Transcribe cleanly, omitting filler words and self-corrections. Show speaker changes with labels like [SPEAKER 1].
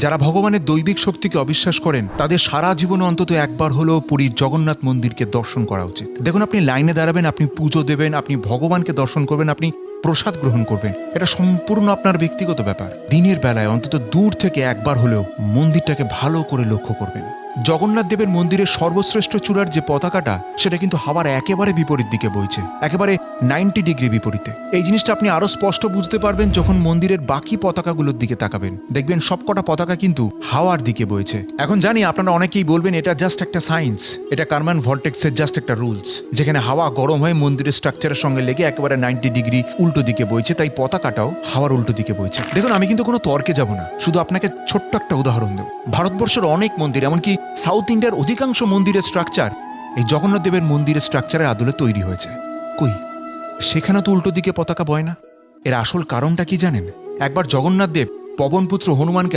[SPEAKER 1] যারা ভগবানের দৈবিক শক্তিকে অবিশ্বাস করেন তাদের সারা জীবনে অন্তত একবার হলেও পুরীর জগন্নাথ মন্দিরকে দর্শন করা উচিত। দেখুন, আপনি লাইনে দাঁড়াবেন, আপনি পুজো দেবেন, আপনি ভগবানকে দর্শন করবেন, আপনি প্রসাদ গ্রহণ করবেন, এটা সম্পূর্ণ আপনার ব্যক্তিগত ব্যাপার। দিনের বেলায় অন্তত দূর থেকে একবার হলেও মন্দিরটাকে ভালো করে লক্ষ্য করবেন। জগন্নাথ দেবের মন্দিরের সর্বশ্রেষ্ঠ চূড়ার যে পতাকাটা, সেটা কিন্তু হাওয়ার একেবারে বিপরীত দিকে বইছে, একেবারে 90 ডিগ্রি বিপরীতে। এই জিনিসটা আপনি আরো স্পষ্ট বুঝতে পারবেন যখন মন্দিরের বাকি পতাকাগুলোর দিকে তাকাবেন। দেখবেন সবকটা পতাকা কিন্তু হাওয়ার দিকে বইছে। এখন জানি আপনারা অনেকেই বলবেন এটা জাস্ট একটা সায়েন্স, এটা কারমান ভর্টেক্সের জাস্ট একটা রুলস, যেখানে হাওয়া গরম হয়ে মন্দিরের স্ট্রাকচারের সঙ্গে লেগে একেবারে 90 ডিগ্রি উল্টো দিকে বইছে, তাই পতাকাটাও হাওয়ার উল্টো দিকে বইছে। দেখুন, আমি কিন্তু কোনো তর্কে যাব না, শুধু আপনাকে ছোট্ট একটা উদাহরণ দেব। ভারতবর্ষের অনেক মন্দির, এমনকি সাউথ ইন্ডিয়ার অধিকাংশ মন্দিরের স্ট্রাকচার এই জগন্নাথ দেবের মন্দিরের স্ট্রাকচারের আদলে তৈরি হয়েছে। কই, সেখানে তো উল্টো দিকে পতাকা বয় না। এর আসল কারণটা কি জানেন? একবার জগন্নাথ দেব পবনপুত্র হনুমানকে